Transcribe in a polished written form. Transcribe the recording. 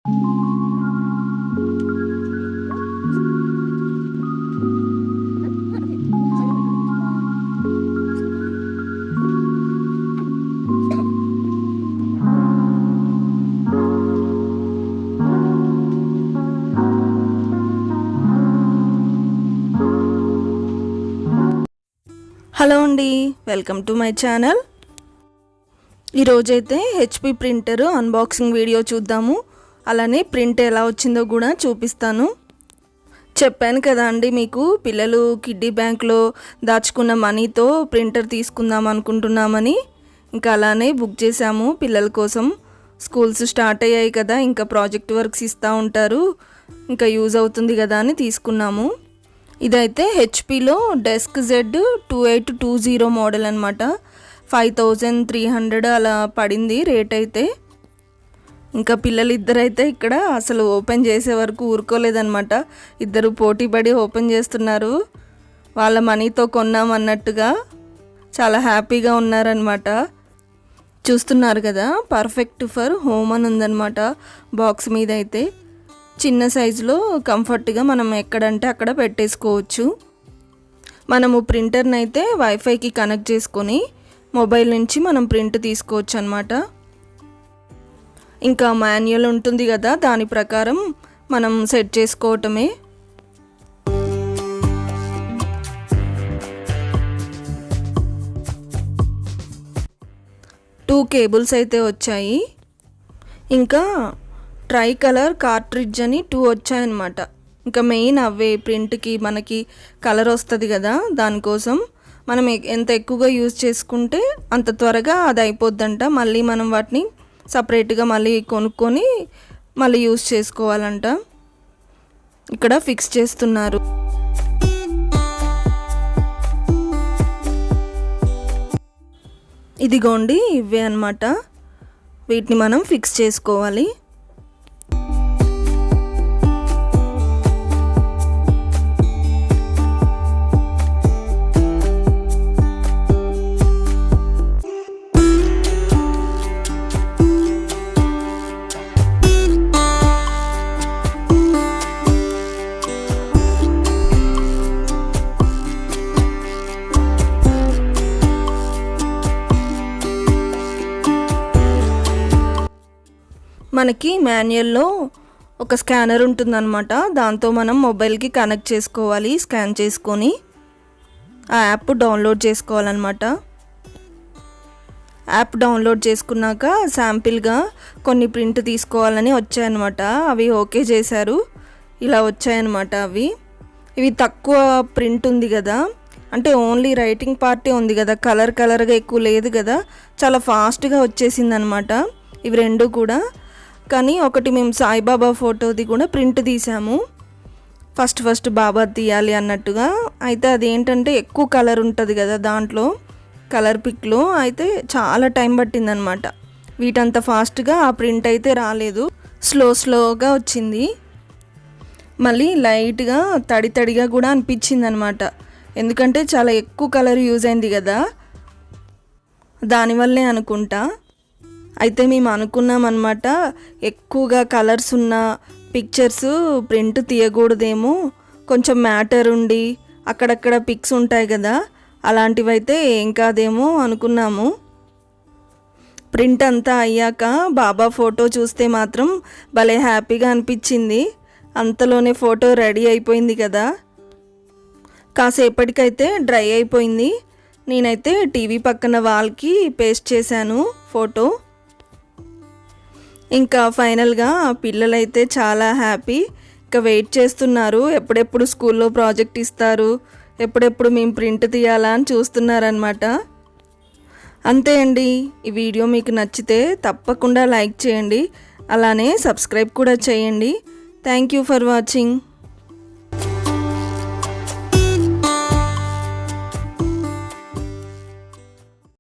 Hello అండి, welcome to my channel. ఈరోజైతే HP printer unboxing video చూద్దాము. అలానే ప్రింట్ ఎలా వచ్చిందో కూడా చూపిస్తాను. చెప్పాను కదా అండి మీకు, పిల్లలు కిడ్డీ బ్యాంక్లో దాచుకున్న మనీతో ప్రింటర్ తీసుకుందాం అనుకుంటున్నామని. ఇంకా అలానే బుక్ చేసాము పిల్లల కోసం. స్కూల్స్ స్టార్ట్ అయ్యాయి కదా, ఇంకా ప్రాజెక్ట్ వర్క్స్ ఇస్తూ ఉంటారు, ఇంకా యూజ్ అవుతుంది కదా అని తీసుకున్నాము. ఇదైతే హెచ్పిలో డెస్క్ జెడ్ 2820 మోడల్ అనమాట. 5300 అలా పడింది రేట్ అయితే. ఇంకా పిల్లలు ఇద్దరైతే ఇక్కడ అసలు ఓపెన్ చేసే వరకు ఊరుకోలేదన్నమాట. ఇద్దరు పోటీపడి ఓపెన్ చేస్తున్నారు. వాళ్ళ మనీతో కొన్నామన్నట్టుగా చాలా హ్యాపీగా ఉన్నారనమాట. చూస్తున్నారు కదా, పర్ఫెక్ట్ ఫర్ హోమ్ అని ఉందన్నమాట బాక్స్ మీద అయితే. చిన్న సైజులో కంఫర్ట్గా మనం ఎక్కడంటే అక్కడ పెట్టేసుకోవచ్చు. మనము ప్రింటర్ని అయితే వైఫైకి కనెక్ట్ చేసుకొని మొబైల్ నుంచి మనం ప్రింట్ తీసుకోవచ్చు అన్నమాట. ఇంకా మాన్యువల్ ఉంటుంది కదా, దాని ప్రకారం మనం సెట్ చేసుకోవటమే. టూ కేబుల్స్ అయితే వచ్చాయి. ఇంకా ట్రై కలర్ కార్ట్రిడ్జ్ అని 2 వచ్చాయన్నమాట. ఇంకా మెయిన్ అవే ప్రింట్కి మనకి కలర్ వస్తుంది కదా, దానికోసం మనం ఎంత ఎక్కువగా యూజ్ చేసుకుంటే అంత త్వరగా అది అయిపోద్దంట. మళ్ళీ మనం వాటిని సపరేట్గా మళ్ళీ కొనుక్కొని మళ్ళీ యూజ్ చేసుకోవాలంట. ఇక్కడ ఫిక్స్ చేస్తున్నారు. ఇదిగోండి ఇవే అన్నమాట, వీటిని మనం ఫిక్స్ చేసుకోవాలి. మనకి మాన్యువల్లో ఒక స్కానర్ ఉంటుందన్నమాట. దాంతో మనం మొబైల్కి కనెక్ట్ చేసుకోవాలి. స్కాన్ చేసుకొని ఆ యాప్ డౌన్లోడ్ చేసుకోవాలన్నమాట. యాప్ డౌన్లోడ్ చేసుకున్నాక శాంపిల్గా కొన్ని ప్రింట్ తీసుకోవాలని వచ్చాయన్నమాట. అవి ఓకే చేశారు, ఇలా వచ్చాయన్నమాట. ఇవి తక్కువ ప్రింట్ ఉంది కదా, అంటే ఓన్లీ రైటింగ్ పార్టే ఉంది కదా, కలర్గా ఎక్కువ లేదు కదా, చాలా ఫాస్ట్గా వచ్చేసింది అనమాట ఇవి రెండు కూడా. కానీ ఒకటి మేము సాయిబాబా ఫోటోది కూడా ప్రింట్ తీసాము, ఫస్ట్ బాబా తీయాలి అన్నట్టుగా. అయితే అదేంటంటే ఎక్కువ కలర్ ఉంటుంది కదా దాంట్లో, కలర్ పిక్లో అయితే చాలా టైం పట్టిందనమాట. వీటంత ఫాస్ట్గా ఆ ప్రింట్ అయితే రాలేదు, స్లోగా వచ్చింది. మళ్ళీ లైట్గా తడిగా కూడా అనిపించింది అనమాట, ఎందుకంటే చాలా ఎక్కువ కలర్ యూజ్ అయింది కదా, దానివల్లే అనుకుంటా. అయితే మేము అనుకున్నాం అన్నమాట, ఎక్కువగా కలర్స్ ఉన్న పిక్చర్స్ ప్రింట్ తీయకూడదేమో, కొంచెం మ్యాటర్ ఉండి అక్కడక్కడ పిక్స్ ఉంటాయి కదా, అలాంటివైతే ఏం కాదేమో అనుకున్నాము. ప్రింట్ అంతా అయ్యాక బాబా ఫోటో చూస్తే మాత్రం భలే హ్యాపీగా అనిపించింది. అంతలోనే ఫోటో రెడీ అయిపోయింది కదా, కాసేపటికైతే డ్రై అయిపోయింది. నేనైతే టీవీ పక్కన వాల్కి పేస్ట్ చేశాను ఫోటో. ఇంకా ఫైనల్గా పిల్లలైతే చాలా హ్యాపీ, ఇంకా వెయిట్ చేస్తున్నారు ఎప్పుడెప్పుడు స్కూల్లో ప్రాజెక్ట్ ఇస్తారు, ఎప్పుడెప్పుడు మేము ప్రింట్ తీయాలా అని చూస్తున్నారనమాట. అంతే అండి, ఈ వీడియో మీకు నచ్చితే తప్పకుండా లైక్ చేయండి, అలానే సబ్స్క్రైబ్ కూడా చేయండి. Thank you for watching.